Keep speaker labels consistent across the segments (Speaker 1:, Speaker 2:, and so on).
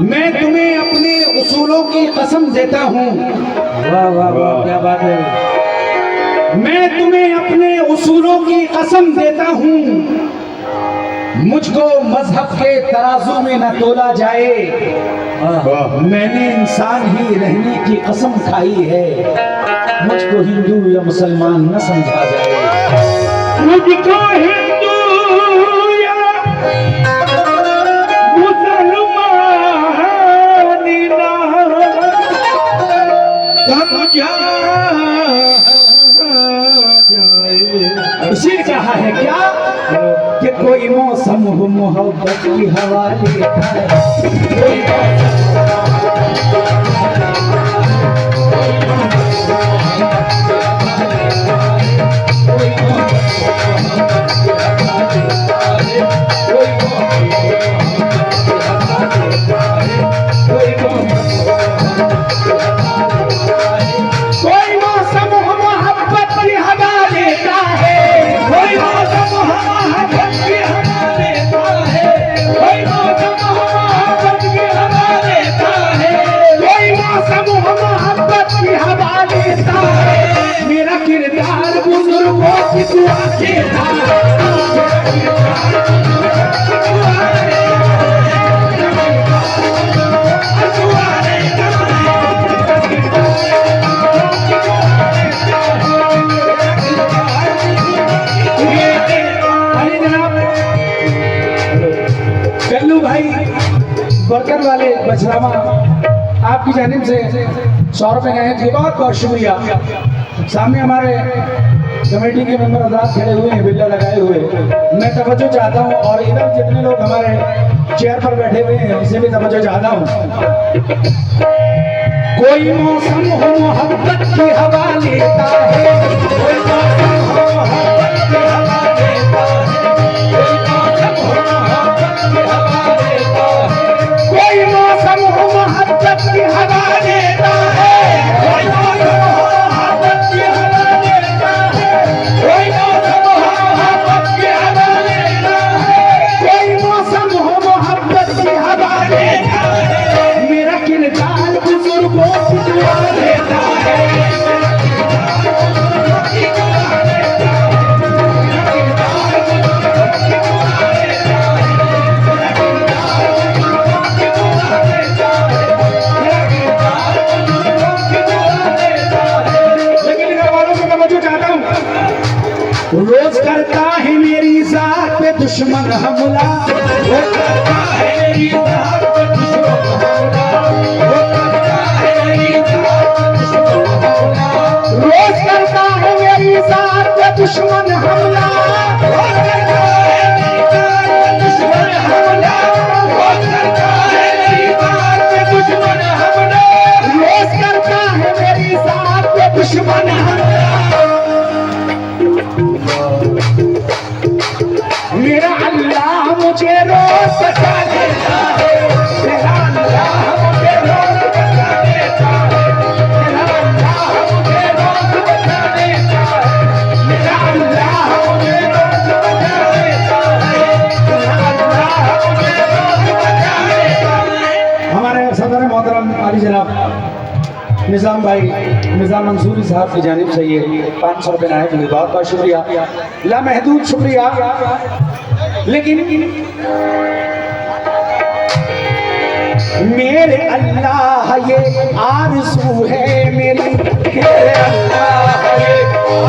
Speaker 1: मैं तुम्हें अपने उसूलों की कसम देता हूँ।
Speaker 2: वाह वाह वाह, क्या बात है।
Speaker 1: मैं तुम्हें अपने उसूलों की कसम देता हूँ। मुझको मजहब के तराजू में न तोला जाए। मैंने इंसान ही रहने की कसम खाई है। मुझको हिंदू या मुसलमान न समझा जाए। मुझको हिंदू या मुसलमान न समझा जाए। इसी कहा है क्या कि कोई मौसम हो मोहब्बत की हवा लेता है। कोई मौसम हो मोहब्बत की हवा लेता है। कोई मौसम हो मोहब्बत की हवा लेता है। कोई मौसम हो मोहब्बत की हवा लेता है। कोई मौसम हो मोहब्बत की हवा लेता है। मेरा किरदार बुजुर्गों की दुआ देता है। कल्लू भाई बर्गर वाले बछरावा आपकी जानिब से 100 रुपए गए थे। बहुत बहुत शुक्रिया। सामने हमारे कमेटी के मेंबर आजाद खड़े हुए हैं, बिल्ला लगाए हुए। मैं तवज्जो चाहता हूं और इधर जितने लोग हमारे चेयर पर बैठे हुए हैं उसे भी तवज्जो चाहता हूं। कोई मौसम हो मोहब्बत की हवा लेता है। कोई मौसम हो मोहब्बत की हवा लेता है। कोई मौसम हो मोहब्बत की हवा देता है। कोई मौसम हो मोहब्बत की हवा देता है। कोई मौसम हो मोहब्बत की हवा देता है। कोई मौसम हो मोहब्बत की हवा देता है। मेरा किरदार बुजुर्गों की दुआ देता है। रोज करता है मेरी जात पे दुश्मन हमला। रोज करता है मेरी जात पे दुश्मन हमला। रोज करता है मेरी जात पे दुश्मन हमला। रोज करता है मेरी जात पे दुश्मन हमला। रोज करता है मेरी जात पे दुश्मन हमला। रोज करता है मेरी जात पे दुश्मन हमला। रोज करता है मेरी जात पे दुश्मन हमला। मेरा अल्लाह मुझे रोज बचा देता है। मेरा अल्लाह मुझे रोज बचा देता है। मेरा अल्लाह मुझे रोज बचा देता है। मेरा अल्लाह मुझे रोज बचा देता है। मेरा अल्लाह मुझे रोज बचा देता है। हमारे सदर मोहतरम आली जनाब निजाम भाई निजाम मंसूरी साहब की जानिब से ये 500 रुपये आए थे। बहुत बहुत शुक्रिया, लामहदूद शुक्रिया। लेकिन मेरे अल्लाह ये आरज़ू है मेरी। मेरे अल्लाह ये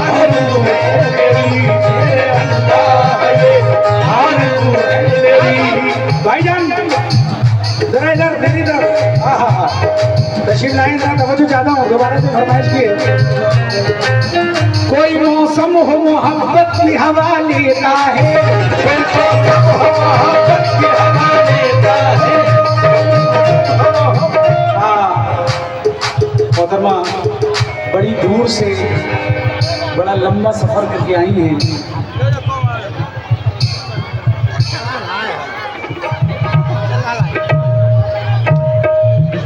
Speaker 1: आरज़ू है मेरी। मेरे अल्लाह ये आरज़ू है मेरी। भाईजान जरा इधर मेरी तरफ तशरीफ लाएं, जरा तवज्जो चाहता हूँ। दोबारा से फरमाइश किए। कोई मौसम हो मोहब्बत की हवा लेता है। कोई मौसम हो मोहब्बत की हवा लेता है। मोहतरमा बड़ी दूर से बड़ा लंबा सफर करके आई हैं।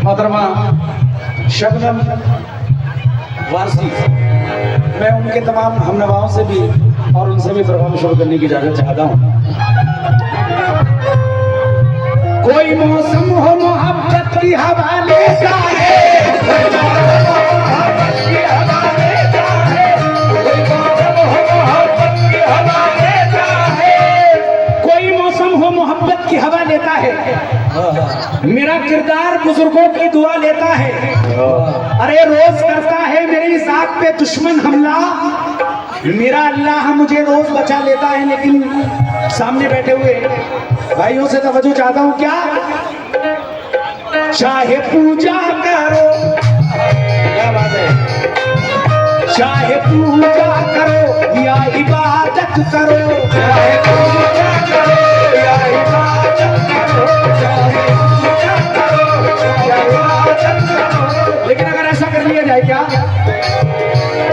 Speaker 1: मोहतरमा शबनम वारसी, मैं उनके तमाम हमनवाओं से भी और उनसे भी प्रोग्राम शुरू करने की इजाजत चाहता हूँ। कोई मौसम हो मोहब्बत मेरा किरदार बुजुर्गों की दुआ लेता है। अरे रोज करता है मेरी जात पे दुश्मन हमला, मेरा अल्लाह मुझे रोज बचा लेता है। लेकिन सामने बैठे हुए भाइयों से तवज्जो चाहता हूं, क्या चाहे पूजा करो, क्या बात है, चाहे पूजा करो या इबादत करो, चाहे पूजा करो या इबादत करो, चाहे पूजा करो या इबादत करो। लेकिन अगर ऐसा कर लिया जाए, क्या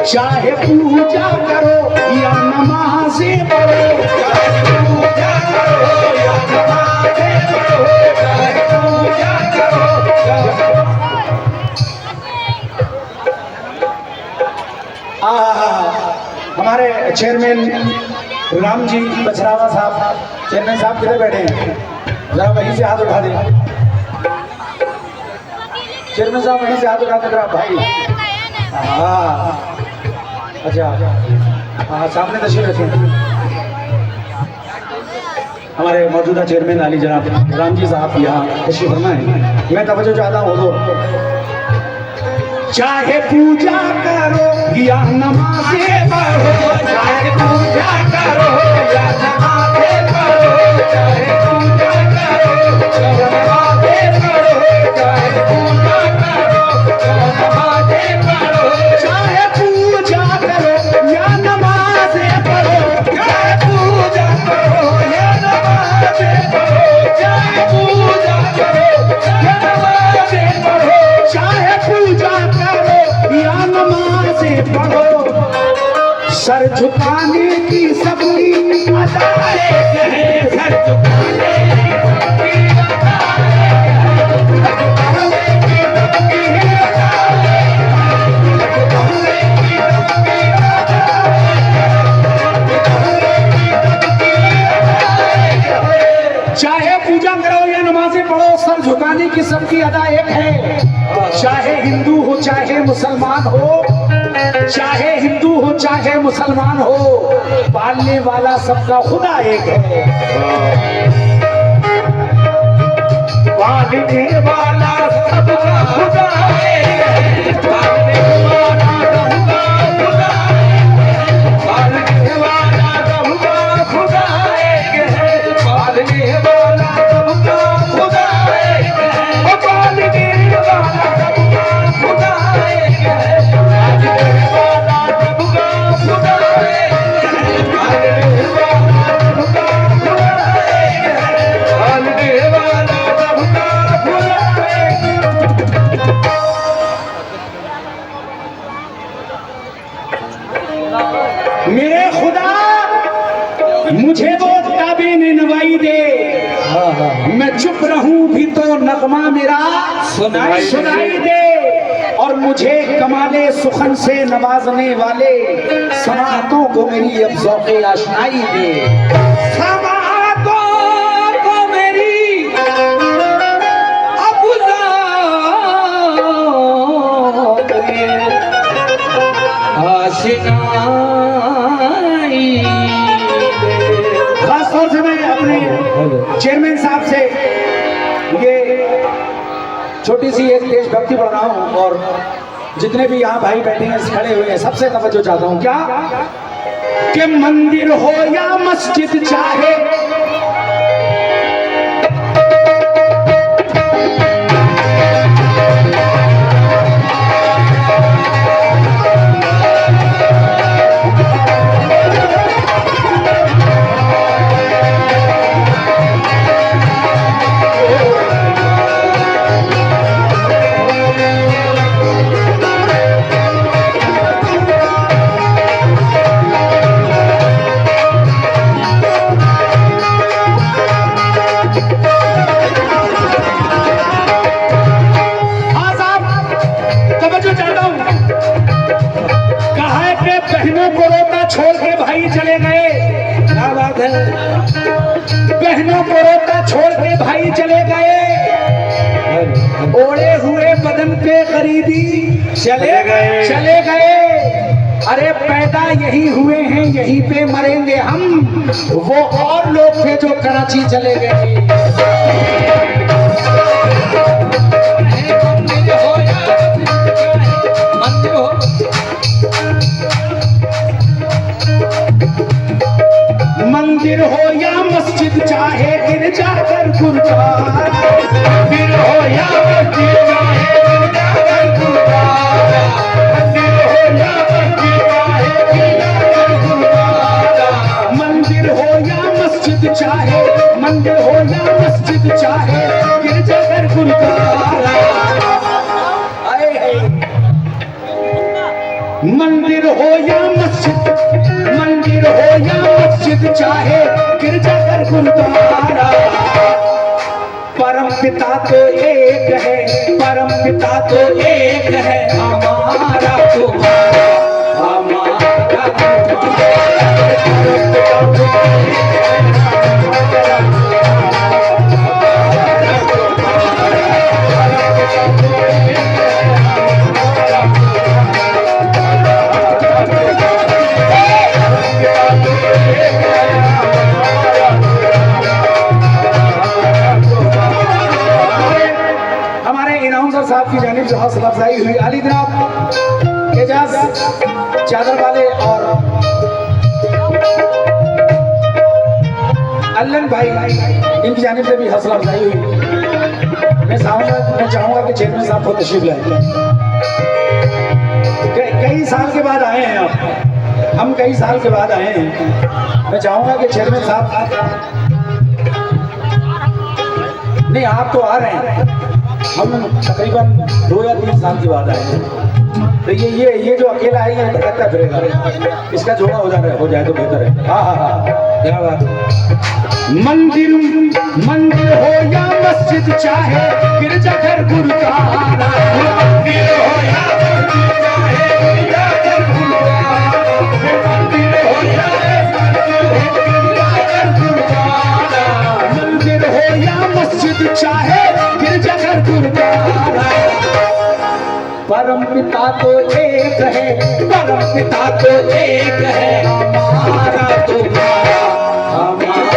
Speaker 1: चाहे पूजा करो या नमाज़ें पढ़ो, चाहे पूजा करो या नमाज़ें पढ़ो, चाहे पूजा करो। हमारे चेयरमैन राम जी बछरावा साहब, चेयरमैन साहब किधर बैठे हैं, जरा वहीं से हाथ उठा दे। चेयरमैन साहब वहीं से हाथ उठा दे भाई। हाँ अच्छा, हाँ सामने तशरीफ रखें। हमारे मौजूदा चेयरमैन अली जनाब राम जी साहब यहाँ तशरीफ फरमा है। मैं तवज्जो चाहता हूँ हुजूर, चाहे पूजा करो या नमाज़ें पढ़ो, चाहे पूजा करो या नमाज़ें पढ़ो, चाहे पूजा करो या नमाज़ें पढ़ो, चाहे पूजा करो या नमाज़ें पढ़ो, चाहे पूजा करो या नमाज़ें पढ़ो, चाहे पूजा करो या नमाज़ें पढ़ो, चाहे पूजा करो या नमाज़ें पढ़ो, चाहे पूजा या नमाज़ें पढ़ो। सर झुकाने की सबकी अदाएं हैं, सर झुकाने की सबकी चाहे पूजा करो या नमाजें पढ़ो, सर झुकाने की सबकी अदा एक है। चाहे हिंदू हो चाहे मुसलमान हो, चाहे हिंदू हो चाहे मुसलमान हो, पालने वाला सबका खुदा एक है। पालने वाला सबका खुदा एक है, पालने वाला सबका खुदा एक है, पालने वाला सबका खुदा एक है, पालने वाला सबका खुदा एक है, पालने वाला सबका खुदा एक है, पालने वाला सबका खुदा एक है, पालने वाला सबका खुदा एक है, पालने वाला सबका खुदा एक है। मेरे खुदा मुझे वो ताबे नवाई दे, मैं चुप रहूं भी तो नगमा मेरा सुनाई दे, और मुझे कमाले सुखन से नवाजने वाले समातों को मेरी अब ज़ौक़े आशनाई दे, समातों को मेरी अब ज़ौक़े आशनाई दे। खास तौर से मैं अपने चेयरमैन साहब से ये छोटी सी एक देशभक्ति पढ़ रहा हूँ, और जितने भी यहाँ भाई बैठे हैं खड़े हुए हैं सबसे तवज्जो चाहता हूँ, क्या कि मंदिर हो या मस्जिद चाहे, छोड़ के भाई चले गए, क्या बात है, बहनों को रोता छोड़ के भाई चले गए, ओढ़े हुए बदन पे गरीबी चले गए। अरे पैदा यही हुए हैं यहीं पे मरेंगे हम, वो और लोग थे जो कराची चले गए। मंदिर हो या मस्जिद, मंदिर हो या मस्जिद, चाहे गिरजाघर गुरुद्वारा, परम पिता तो एक है, परम पिता तो एक है, हमारा तुम्हारा, हमारा तुम्हारा, परम पिता तो एक है, साहब की जानिब से हौसला अफजाई हुई। अली जनाब एजाज चादर वाले और अल्लन भाई इनकी जानिब से भी हौसला अफजाई हुई। मैं चाहूंगा कि चेयरमैन साहब को तशरीफ लाए। कई साल के बाद आए हैं आप, हम कई साल के बाद आए हैं। मैं चाहूंगा कि चेयरमैन साहब, नहीं आप तो आ रहे हैं, हम तकरीबन 2 या 3 साल के बाद आए हैं। तो ये जो अकेला है ये भटकता फिरेगा, इसका जोड़ा हो जाए तो बेहतर है। हाँ हाँ हाँ, क्या बात है। मंदिर मंदिर हो या मस्जिद, चाहे गिरजाघर गुरुद्वारा, मंदिर हो या मस्जिद, चाहे गिरजाघर गुरुद्वारा, मंदिर हो या गिरजाघर गुरुद्वारा, मंदिर हो या मस्जिद, चाहे गिरजाघर गुरुद्वारा, परम पिता तो एक है, परम पिता तो एक है, हमारा तुम्हारा, हमारा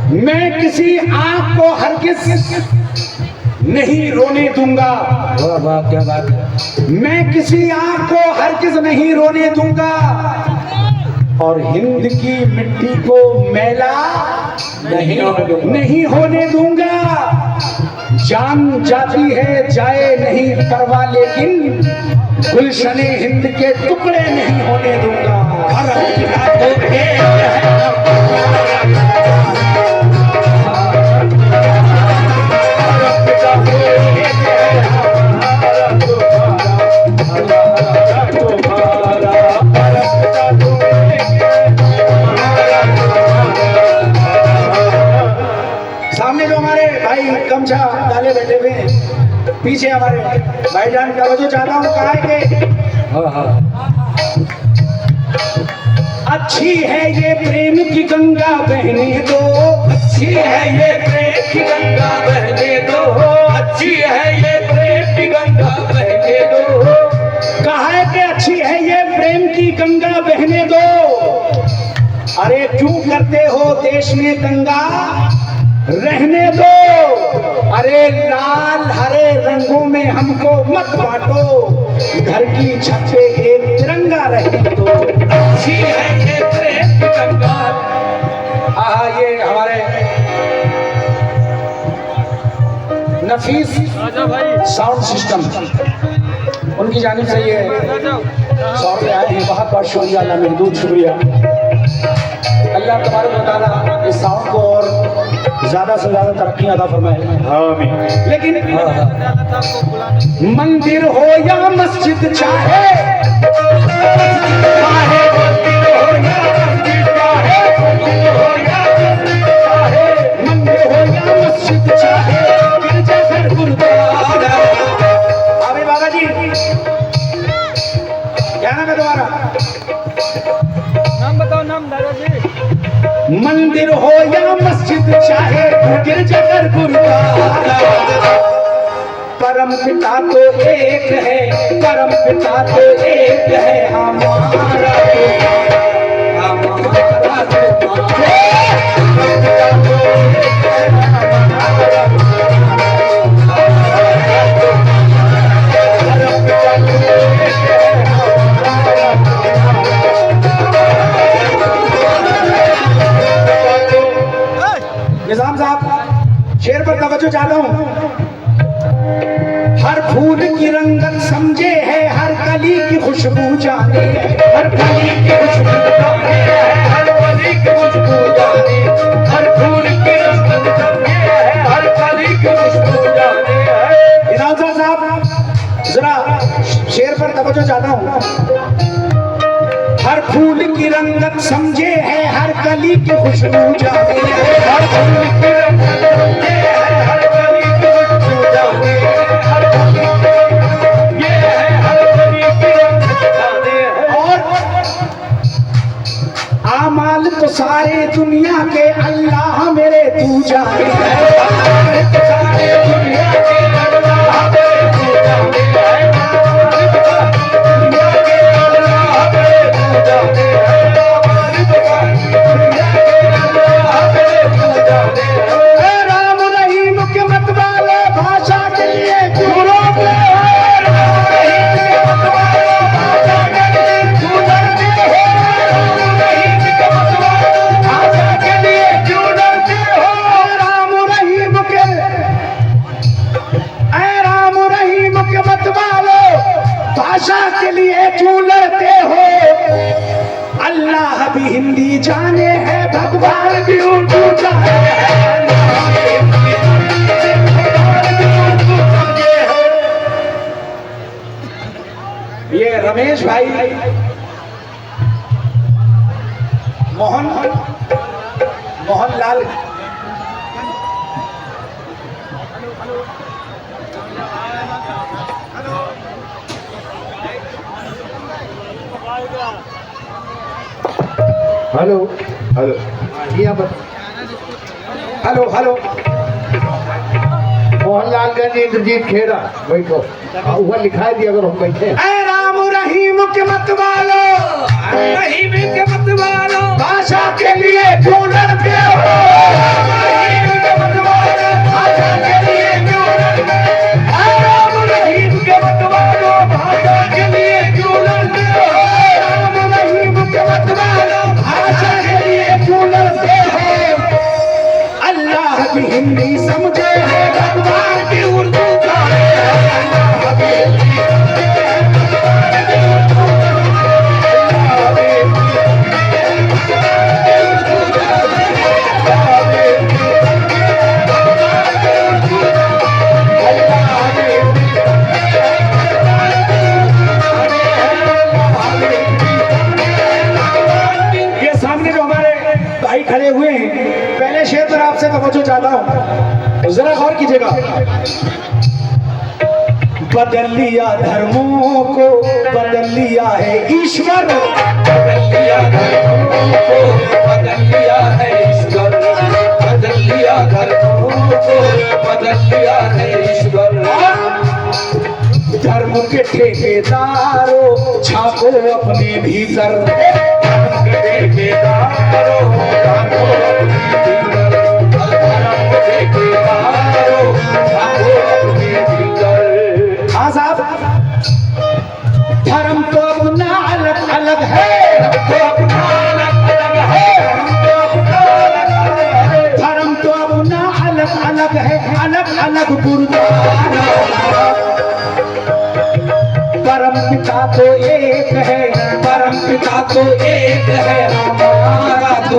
Speaker 1: मैं किसी आंख को हरगिज नहीं रोने दूंगा।
Speaker 2: वाह वाह, क्या बात है।
Speaker 1: मैं किसी आंख को हरगिज नहीं रोने दूंगा, और हिंद की मिट्टी को मैला नहीं होने दूंगा। जान जाती है जाए नहीं परवाह, लेकिन गुलशने हिंद के टुकड़े नहीं होने दूंगा। सामने जो हमारे भाई गमछा डाले बैठे हुए हैं, पीछे हमारे भाईजान का जो चाहता हूँ कहा है कि
Speaker 2: हाँ हाँ,
Speaker 1: अच्छी है ये प्रेम की गंगा बहने दो, अच्छी है ये प्रेम की गंगा बहने दो, अच्छी है ये प्रेम की गंगा बहने दो। कहा है कि अच्छी है ये प्रेम की गंगा बहने दो। अरे क्यों करते हो देश में दंगा, रहने दो। अरे लाल हरे रंगों में हमको मत बांटो, घर की छत पे एक तिरंगा रहने दो। अच्छी है ये प्रेम की गंगा। ये हमारे नफीस साउंड सिस्टम, उनकी जानिब से ये 100 रुपये आए हैं। बहुत बहुत शुक्रिया, अल्लाह महदूद शुक्रिया। अल्लाह तबारक व तआला इस साउंड को और ज्यादा से ज्यादा तरक्की अता फरमाए। आमीन। लेकिन मंदिर हो या मस्जिद, चाहे मंदिर हो या मस्जिद, चाहे गिरजाघर गुरुद्वारा। अभी बाबा जी क्या नाम है तुम्हारा?
Speaker 2: नाम बताओ, नाम दादाजी।
Speaker 1: मंदिर हो या मस्जिद, चाहे गिरजाघर गुरुद्वारा, परम पिता तो एक है, परम पिता तो एक है, हमारा रंगत समझे है, हर कली की खुशबू जाने, हर कली की खुशबू जाने, हर कली की खुशबू जाने, हर फूल की रंगत समझे है, हर कली की खुशबू जाने। इनाज़ा साहब जरा शेर पर तवज्जो चाहता हूँ। हर फूल की रंगत समझे है, हर कली की खुशबू जाने, हर फूल की रंगत समझे है, हर कली की खुशबू जाने, हर फूल की ये है, हर कली की रंगत जाने। और आमाल तो सारे दुनिया के अल्लाह मेरे तू जाने, आमाल तो सारे दुनिया के अल्लाह मेरे तू जाने, राम रहीम के मत वाले भाषा के लिए क्यों रोक ले, राम रहीम के मत वाले भाषा के लिए क्यों डरते हो, राम रहीम के मत वाले भाषा के लिए क्यों डरते हो, राम रहीम के मत वाले भाषा के लिए क्यों लड़ते हो। अल्लाह भी हिंदी जाने है, भगवान भी उर्दू जाने है, अल्लाह भी हिंदी जाने है, भगवान भी उर्दू समझे है। ये रमेश भाई मोहनलाल
Speaker 2: हेलो हेलो यहाँ पर
Speaker 1: हेलो हेलो
Speaker 2: मोहनलालगंज इंद्रजीत खेड़ा बैठो ऊपर लिखा है दिया अगर हम बैठे
Speaker 1: ऐ राम रहीम के मत वालो, रहीम के मत वालो भाषा के लिए क्यों लड़ते हो, रहीम के मत वालो भाषा के लिए क्यों लड़ते हो, ऐ राम रहीम के मत वालो भाषा के लिए क्यों लड़ते हो, राम रहीम के मत वालो भाषा के लिए क्यों लड़ते हो। अल्लाह भी हिंदी समझे है, भगवान भी उर्दू जाने है, अल्लाह भी हिंदी समझे है, भगवान भी उर्दू जाने है, अल्लाह भी हिंदी समझे है, भगवान भी उर्दू जाने है, अल्लाह भी हिंदी समझे है, भगवान भी उर्दू जाने है, अल्लाह भी हिंदी समझे है, भगवान भी उर्दू जाने है, अल्लाह भी हिंदी समझे है, भगवान भी। ये सामने जो हमारे भाई खड़े हुए हैं, पहले शेर पर आपसे तवज्जो चाहता हूं, जरा गौर कीजिएगा। बदल लिया धर्मों को, बदल लिया है ईश्वर, बदल लिया धर्मों को, बदल लिया है ईश्वर, बदल लिया धर्मों को, बदल लिया है ईश्वर। धर्म के ठेकेदारों झांको अपने भीतर, धर्म के ठेकेदारों झांको अपने भीतर, धर्म के ठेकेदारों झांको अपने भीतर। हाँ साहब, धर्म तो अपना अलग अलग है, धर्म तो अपना अलग अलग है, धर्म तो अपना अलग अलग है, अलग अलग गुरुद्वारा। परम पिता तो एक है, परम पिता तो एक है, हमारा तो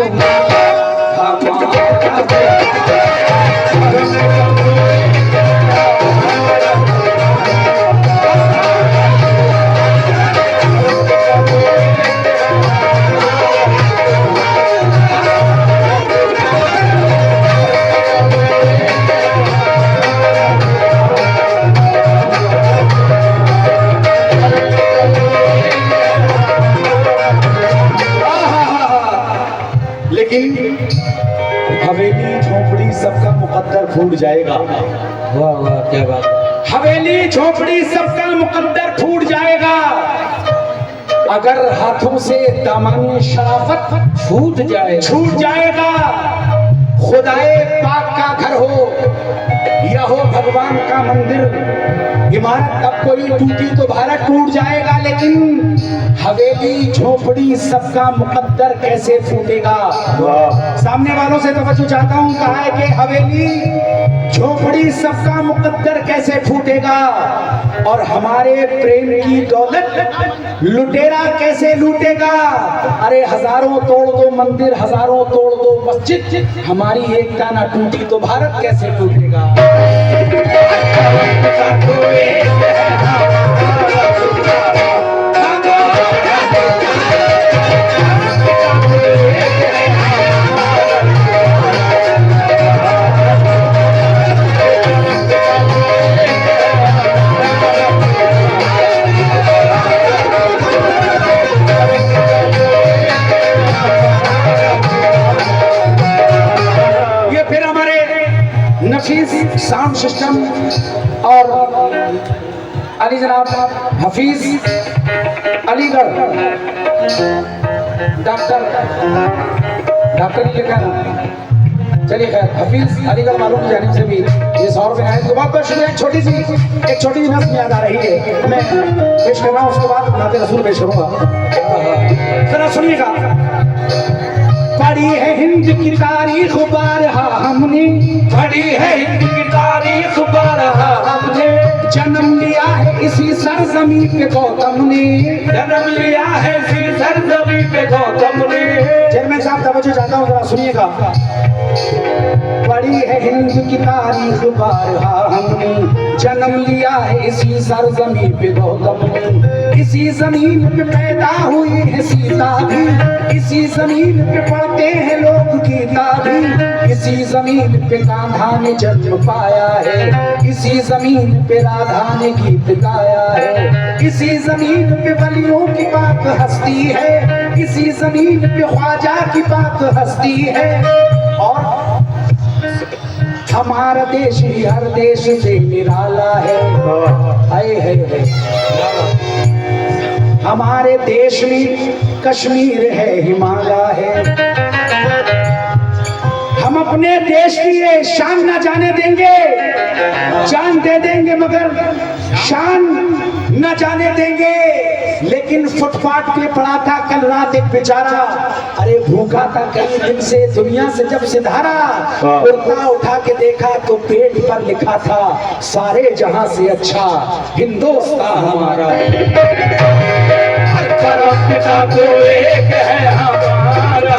Speaker 1: हवेली झोपड़ी सबका मुकद्दर फूट जाएगा।
Speaker 2: वाह वाह क्या बात।
Speaker 1: हवेली झोपड़ी सबका मुकद्दर फूट जाएगा अगर हाथों से दामन शराफत छूट जाएगा। खुदाए पाक का घर हो, यह हो भगवान का मंदिर। इमारत अब कोई टूटी तो भारत टूट जाएगा, लेकिन हवेली झोपड़ी सबका मुकद्दर कैसे फूटेगा। सामने वालों से तवज्जो चाहता हूँ, कहा है कि हवेली झोपड़ी सबका मुकद्दर कैसे फूटेगा, और हमारे प्रेम की दौलत लुटेरा कैसे लूटेगा। अरे हजारों तोड़ दो मंदिर, हजारों तोड़ दो मस्जिद, हमारी एकता ना टूटी तो भारत कैसे टूटेगा। नफीस साउंड सिस्टम और अली जनाब हफीज अलीगढ़ डॉक्टर नहीं लिखा ना, चलिए खैर हफीज अलीगढ़ वालों की जानिब से भी ये 100 रुपये आए। तो बहुत बहुत शुक्रिया। एक छोटी सी नस्म याद आ रही है, मैं पेश कर रहा हूँ, उसके बाद नाते रसूल पेश करूँगा। जरा सुनिएगा। पढ़ी है हिंद की तारीख बारहा हमने, पढ़ी है हिंद की तारीख बारहा हमने, जन्म लिया है इसी सरजमी पे गौतम ने, जन्म लिया है इसी सरजमी पे गौतम ने। चेयरमैन साहब तवज्जो चाहता हूँ, जरा सुनिएगा। पढ़ी है हिंद की तारीख बारहा हमने, जन्म लिया है इसी सरजमी पे गौतम ने, इसी जमीन पे पैदा हुई है सीता भी, इसी जमीन पे पढ़ते हैं लोग गीता भी, इसी जमीन पे कान्हा ने जन्म पाया है, इसी जमीन पे राधा ने गीत गाया है, इसी जमीन पे वलियों की बात हस्ती है, इसी जमीन पे ख्वाजा की बात हस्ती है। और हमारा देश ही हर देश से निराला है, है। हमारे देश में कश्मीर है, हिमालय है। हम अपने देश की ये शान न जाने देंगे, जान दे देंगे मगर शान न जाने देंगे। लेकिन फुटपाथ पे पड़ा था कल रात एक बेचारा, अरे भूखा था कई दिन से, दुनिया से जब सिधारा, कुर्ता उठा के देखा तो पेट पर लिखा था, सारे जहां से अच्छा हिंदुस्तान हमारा। पिता तो एक है हमारा,